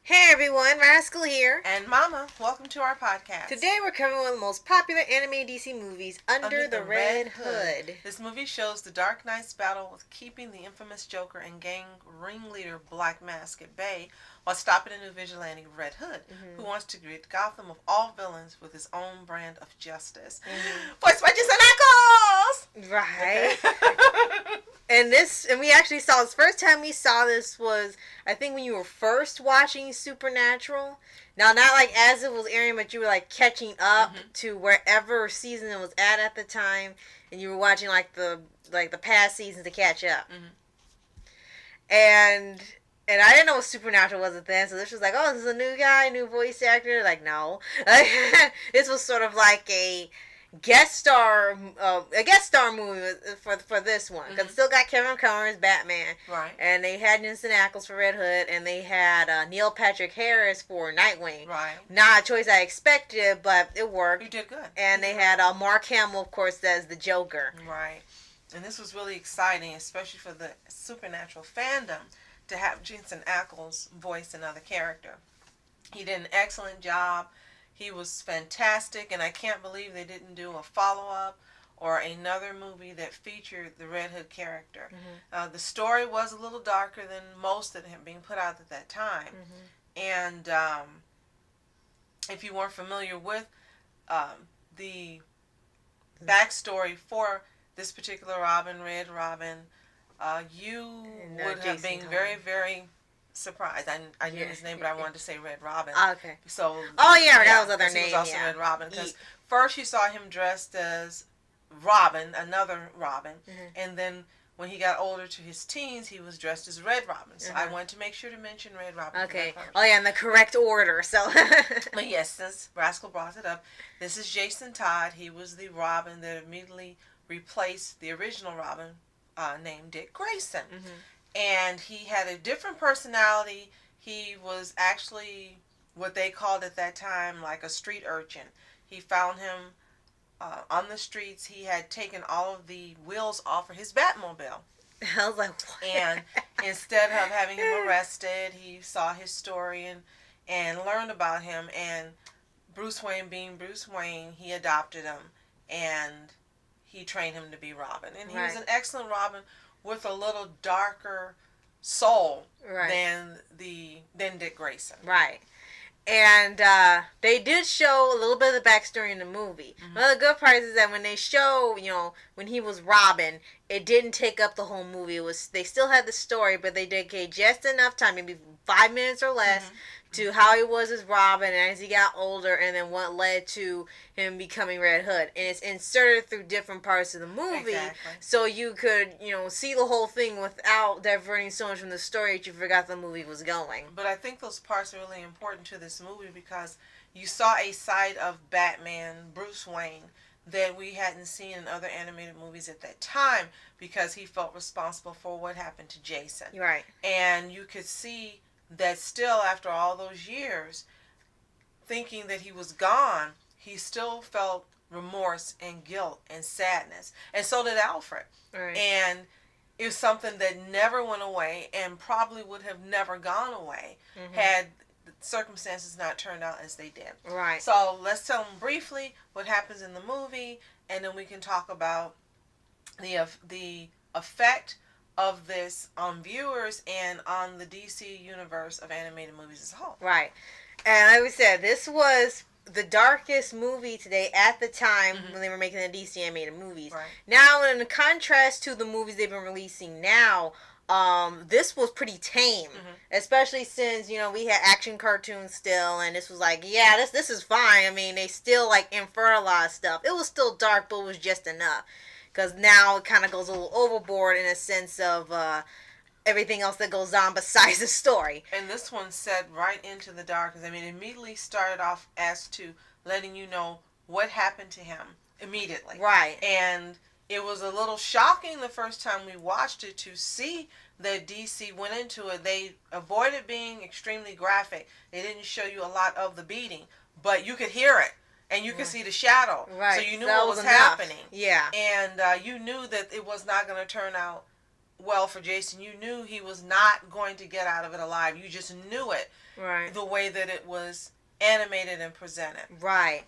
Hey everyone, Rascal here. And Mama, welcome to our podcast. Today we're covering one of the most popular animated DC movies, Under the Red Hood. This movie shows the Dark Knight's battle with keeping the infamous Joker and gang ringleader Black Mask at bay while stopping a new vigilante, Red Hood, who wants to rid Gotham of all villains with his own brand of justice. Voiced by Jensen Ackles! Right. Okay. And we actually saw this, first time we saw this was, I think when you were first watching Supernatural. Now, not like as it was airing, but you were like catching up to wherever season it was at the time, and you were watching like the past seasons to catch up. And I didn't know what Supernatural was at then, so this was like, oh, this is a new guy, new voice actor. Like, no. This was sort of like a guest star movie for this one, because still got Kevin Conroy as Batman, right? And they had Jensen Ackles for Red Hood, and they had Neil Patrick Harris for Nightwing. Right. Not a choice I expected, but it worked. You did good. And they had Mark Hamill, of course, as the Joker. Right. And this was really exciting, especially for the Supernatural fandom, to have Jensen Ackles voice another character. He did an excellent job. He was fantastic, and I can't believe they didn't do a follow-up or another movie that featured the Red Hood character. The story was a little darker than most that had been put out at that time. And if you weren't familiar with the backstory for this particular Robin, Red Robin, you would have been very, very surprised. I knew his name, but I wanted to say Red Robin. Okay. So. That was other name. He was also Red Robin, because first you saw him dressed as Robin, another Robin, and then when he got older to his teens, he was dressed as Red Robin. So I wanted to make sure to mention Red Robin. Okay. Oh yeah, in the correct order. So. But yes, since Rascal brought it up, this is Jason Todd. He was the Robin that immediately replaced the original Robin, named Dick Grayson. And he had a different personality. He was actually what they called at that time like a street urchin. He found him on the streets. He had taken all of the wheels off of his Batmobile. I was like, what? And instead of having him arrested, he saw his story and learned about him. And Bruce Wayne, being Bruce Wayne, he adopted him and he trained him to be Robin. And he was an excellent Robin, with a little darker soul than Dick Grayson. Right. And they did show a little bit of the backstory in the movie. One of the good parts is that when they show, when he was Robin, it didn't take up the whole movie. They still had the story, but they dedicated just enough time, maybe 5 minutes or less, to how he was as Robin and as he got older, and then what led to him becoming Red Hood. And it's inserted through different parts of the movie, so you could, see the whole thing without diverting so much from the story that you forgot the movie was going. But I think those parts are really important to this movie, because you saw a side of Batman, Bruce Wayne, that we hadn't seen in other animated movies at that time, because he felt responsible for what happened to Jason. Right. And you could see that still, after all those years, thinking that he was gone, he still felt remorse and guilt and sadness. And so did Alfred. Right. And it was something that never went away, and probably would have never gone away had the circumstances not turned out as they did. Right. So let's tell them briefly what happens in the movie, and then we can talk about the effect of this on viewers and on the DC universe of animated movies as a whole. Right. And like we said, this was the darkest movie today at the time when they were making the DC animated movies. Right. Now, in contrast to the movies they've been releasing now, this was pretty tame. Especially since, we had action cartoons still, and this was like, yeah, this is fine. I mean, they still infer a lot of stuff. It was still dark, but it was just enough. Because now it kind of goes a little overboard in a sense of everything else that goes on besides the story. And this one set right into the darkness. I mean, it immediately started off as to letting you know what happened to him immediately. Right. And it was a little shocking the first time we watched it to see that DC went into it. They avoided being extremely graphic. They didn't show you a lot of the beating, but you could hear it. And you could see the shadow. Right. So you knew what was happening. Yeah. And you knew that it was not going to turn out well for Jason. You knew he was not going to get out of it alive. You just knew it. Right. The way that it was animated and presented. Right.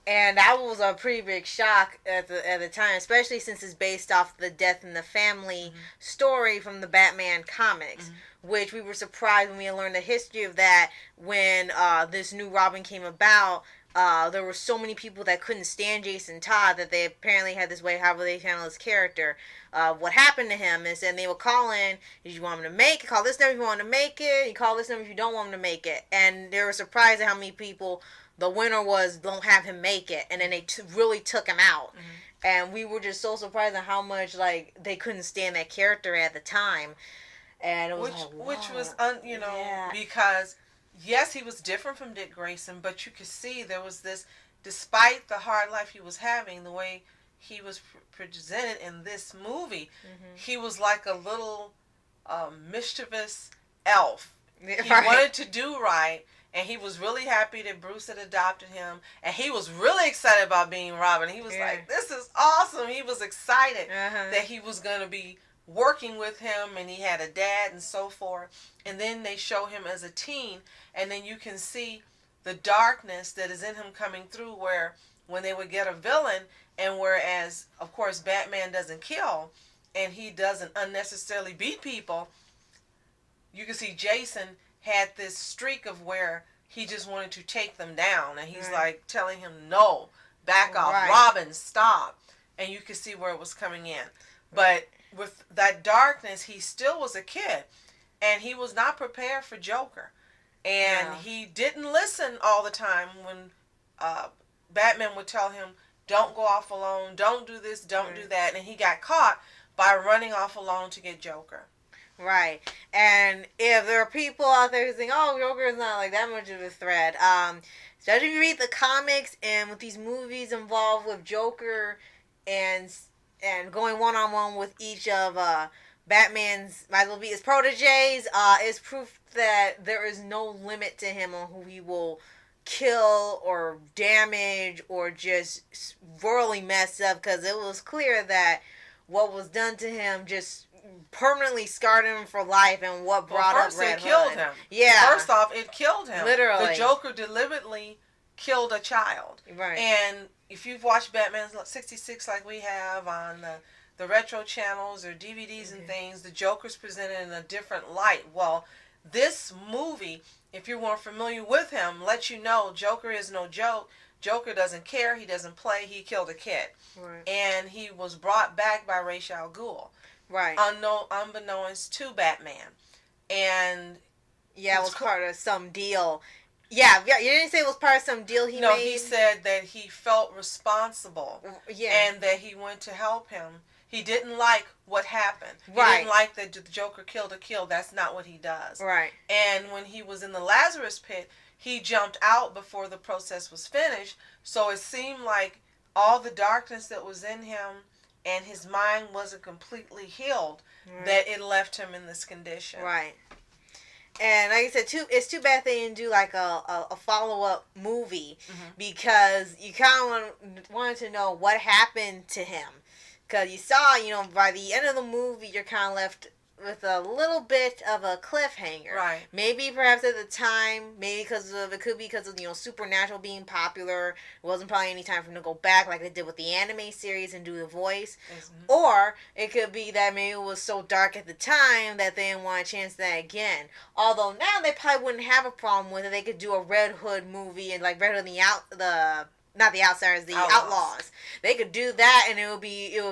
And that was a pretty big shock at the time, especially since it's based off the Death in the Family story from the Batman comics, which we were surprised when we learned the history of that when this new Robin came about. There were so many people that couldn't stand Jason Todd that they apparently had this way how they handle his character. What happened to him is, and they would call in, did you want him to make it? Call this number if you want him to make it. You call this number if you don't want him to make it. And they were surprised at how many people the winner was don't have him make it. And then they really took him out. And we were just so surprised at how much like they couldn't stand that character at the time. And it was which was because yes, he was different from Dick Grayson, but you could see there was this, despite the hard life he was having, the way he was presented in this movie, he was like a little mischievous elf. He wanted to do right, and he was really happy that Bruce had adopted him, and he was really excited about being Robin. He was like, this is awesome. He was excited that he was going to be working with him, and he had a dad and so forth. And then they show him as a teen, and then you can see the darkness that is in him coming through, where when they would get a villain, and whereas of course Batman doesn't kill and he doesn't unnecessarily beat people, you can see Jason had this streak of where he just wanted to take them down, and he's like telling him, no, back off, Robin, stop. And you can see where it was coming in. But with that darkness, he still was a kid, and he was not prepared for Joker. And he didn't listen all the time when Batman would tell him, don't go off alone, don't do this, don't do that. And he got caught by running off alone to get Joker. Right. And if there are people out there who think, oh, Joker is not like that much of a threat, especially if you read the comics and with these movies involved with Joker and going one-on-one with each of Batman's, might as well be his proteges, is proof that there is no limit to him on who he will kill or damage or just royally mess up, because it was clear that what was done to him just permanently scarred him for life, and what brought up Red Hood. Killed him. Yeah. First off, it killed him. Literally. The Joker deliberately killed a child. Right. And if you've watched Batman 66 like we have on the retro channels or DVDs and things, the Joker's presented in a different light. Well, this movie, if you weren't familiar with him, lets you know Joker is no joke. Joker doesn't care. He doesn't play. He killed a kid. Right. And he was brought back by Ra's al Ghul. Right. Unbeknownst to Batman. And yeah, it was part of some deal. Yeah, you didn't say it was part of some deal he made? No, he said that he felt responsible. Yeah. And that he went to help him. He didn't like what happened. He Right. didn't like that the Joker killed a kill. That's not what he does. Right. And when he was in the Lazarus pit, he jumped out before the process was finished. So it seemed like all the darkness that was in him and his mind wasn't completely healed, that it left him in this condition. Right. And like I said, it's too bad they didn't do like a follow-up movie, because you kind of wanted to know what happened to him. Because you saw, by the end of the movie, you're kind of left with a little bit of a cliffhanger. Right. Maybe perhaps at the time, it could be because of, Supernatural being popular. It wasn't probably any time for him to go back like they did with the anime series and do the voice. Or it could be that maybe it was so dark at the time that they didn't want to chance that again. Although now they probably wouldn't have a problem with it. They could do a Red Hood movie, and like Red Hood not the Outsiders, the Outlaws. They could do that, and it would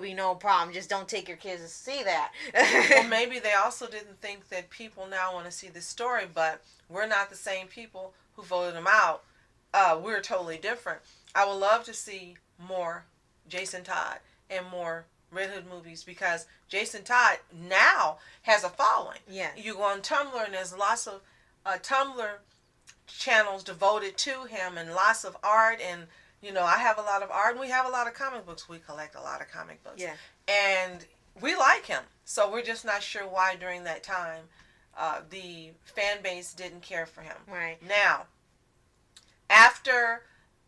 be no problem. Just don't take your kids to see that. Well, maybe they also didn't think that people now want to see this story, but we're not the same people who voted him out. We're totally different. I would love to see more Jason Todd and more Red Hood movies, because Jason Todd now has a following. Yeah. You go on Tumblr, and there's lots of Tumblr channels devoted to him, and lots of art, and I have a lot of art, and we have a lot of comic books. We collect a lot of comic books. Yeah. And we like him. So we're just not sure why during that time the fan base didn't care for him. Right. Now, after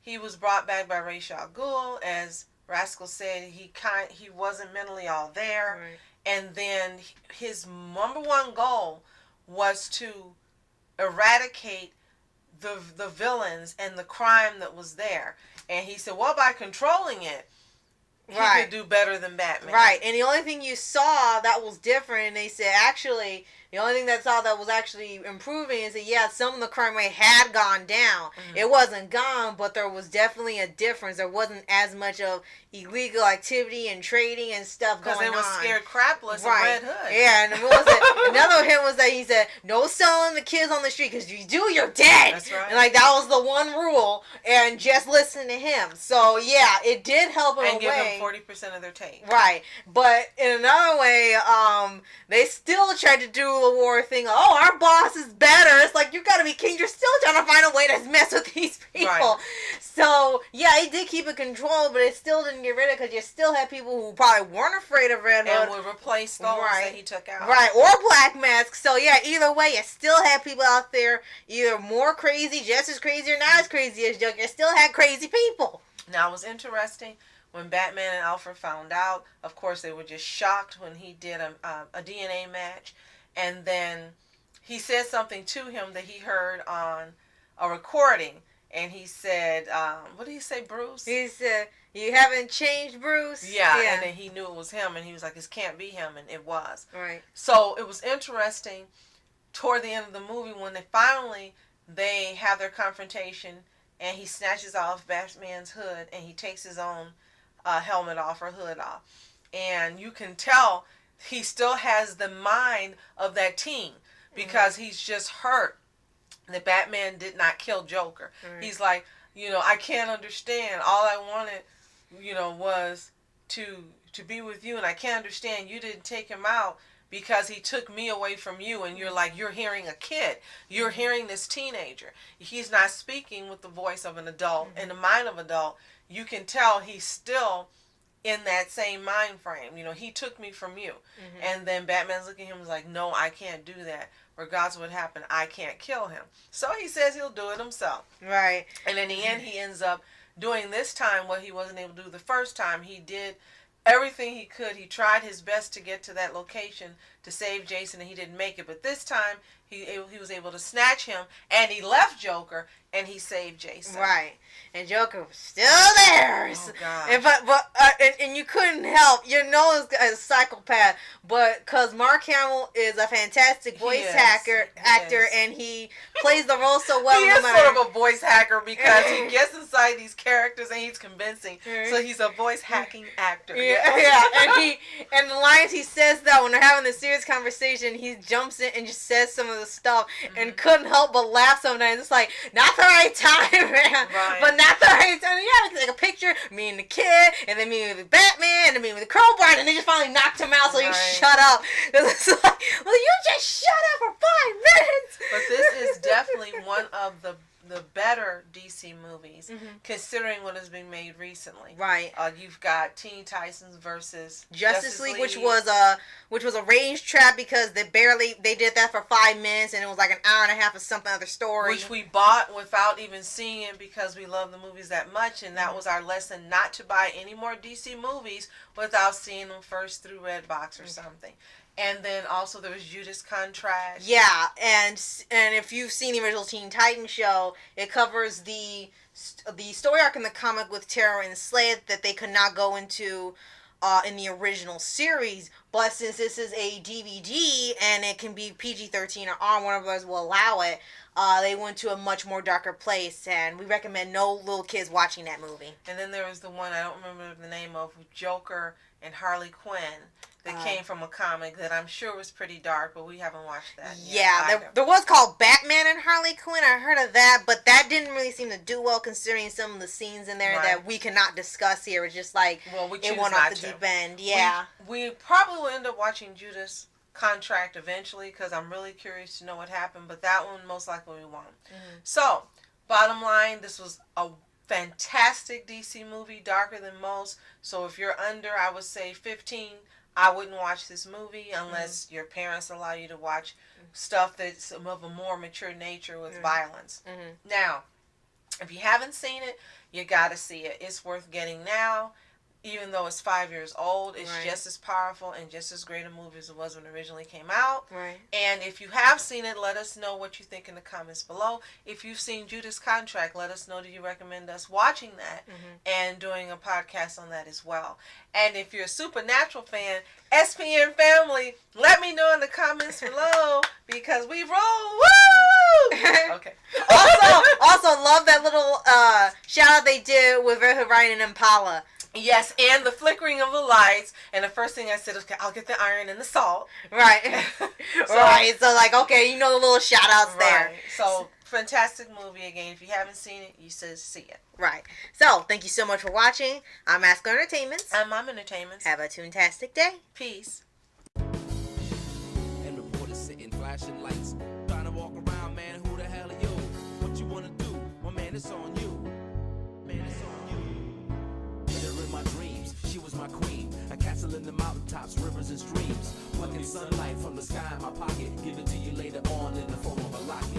he was brought back by Ra's al Ghul, as Rascal said, he wasn't mentally all there. Right. and then his number one goal was to eradicate the villains and the crime that was there. And he said, well, by controlling it, he could do better than Batman. Right. And the only thing you saw that was different, and they said, actually, the only thing that saw that was actually improving is that, yeah, some of the crime rate had gone down. Mm-hmm. It wasn't gone, but there was definitely a difference. There wasn't as much of illegal activity and trading and stuff going on. Because they were scared crapless of Red Hood. Yeah, and what was it? Another hit was that he said, no selling the kids on the street, because you do, you're dead. That's right. And, like, that was the one rule, and just listen to him. So, yeah, it did help in a way. And give them 40% of their take. Right. But in another way, they still tried to do a war thing. Oh, our boss is better. It's like, you gotta be king. You're still trying to find a way to mess with these people. Right. So, yeah, it did keep it controlled, but it still didn't get rid of it, because you still had people who probably weren't afraid of Red Hood. And would replace those that he took out. Right. Or Black Mask. So, yeah, either way, you still had people out there either more crazy, just as crazy, or not as crazy as Joker. You still had crazy people. Now, it was interesting. When Batman and Alfred found out, of course, they were just shocked when he did a DNA match. And then he said something to him that he heard on a recording. And he said, what did he say, Bruce? He said, you haven't changed, Bruce? Yeah, and then he knew it was him. And he was like, this can't be him. And it was. Right. So it was interesting toward the end of the movie when they have their confrontation. And he snatches off Batman's hood. And he takes his own helmet off or hood off, and you can tell he still has the mind of that teen, because he's just hurt that Batman did not kill Joker. He's like, I can't understand. All I wanted, was to be with you, and I can't understand you didn't take him out because he took me away from you. And you're like, you're hearing a kid. You're hearing this teenager. He's not speaking with the voice of an adult and the mind of an adult. You can tell he's still in that same mind frame. He took me from you. And then Batman's looking at him and is like, no, I can't do that. Regardless of what happened, I can't kill him. So he says he'll do it himself. Right. And in the end, he ends up doing this time what he wasn't able to do the first time. He did everything he could. He tried his best to get to that location to save Jason, and he didn't make it. But this time, he was able to snatch him, and he left Joker, and he saved Jason. Right. And Joker was still there. Oh, God. And you couldn't help. As a psychopath, but because Mark Hamill is a fantastic voice actor, and he plays the role so well. He is sort of a voice hacker, because he gets inside these characters and he's convincing. So he's a voice hacking actor. Yeah. And the lines he says that when they're having this serious conversation, he jumps in and just says some of the stuff, and couldn't help but laugh sometimes. It's like, not the right time, man. Right. But not the right time. Yeah, we can take a picture, me and the kid, and then me with Batman, and me with the crowbar, and they just finally knocked him out, so he shut up. It's like, well, you just shut up for 5 minutes. But this is definitely one of the better DC movies, considering what has been made recently. Right. You've got Teen Titans versus Justice League, which was a range trap, because they did that for 5 minutes, and it was like an hour and a half of something other story. Which we bought without even seeing it, because we love the movies that much, and that was our lesson, not to buy any more DC movies without seeing them first through Redbox or something. And then also there was Judas Contract. Yeah, and if you've seen the original Teen Titans show, it covers the story arc in the comic with Terror and Slade that they could not go into in the original series. But since this is a DVD and it can be PG-13 or R, one of us will allow it, they went to a much more darker place, and we recommend no little kids watching that movie. And then there was the one, I don't remember the name of, Joker and Harley Quinn, that came from a comic that I'm sure was pretty dark, but we haven't watched that yet. Yeah, there was called Batman and Harley Quinn. I heard of that, but that didn't really seem to do well, considering some of the scenes in there that we cannot discuss here. It's just like, it went off the deep end. Yeah. We probably will end up watching Judas Contract eventually, because I'm really curious to know what happened, but that one most likely we won't. So, bottom line, this was a fantastic DC movie, darker than most. So if you're under, I would say 15, I wouldn't watch this movie unless your parents allow you to watch stuff that's of a more mature nature with violence. Now, if you haven't seen it, you got to see it. It's worth getting now. even though it's 5 years old, it's Right. just as powerful and just as great a movie as it was when it originally came out. Right. And if you have seen it, let us know what you think in the comments below. If you've seen Judas Contract, let us know, do you recommend us watching that and doing a podcast on that as well. And if you're a Supernatural fan, SPN family, let me know in the comments below because we roll. Woo! Okay. Also love that little shout out they did with Ryan and Impala. Yes, and the flickering of the lights. And the first thing I said was, okay, I'll get the iron and the salt. Right. Right. So like, okay, you know the little shout outs there. So fantastic movie again. If you haven't seen it, you should see it. Right. So thank you so much for watching. I'm Ask Entertainments. I'm Mom Entertainments. Have a toontastic day. Peace. And reporters sitting flashing lights, trying to walk around, man. Who the hell are you? What you wanna do? Well, man, it's on you. Man, it's on you. Hit her in my dreams. She was my queen. A castle in the mountaintops, rivers and streams. Plucking sunlight from the sky in my pocket. Give it to you later on in the form of a locket.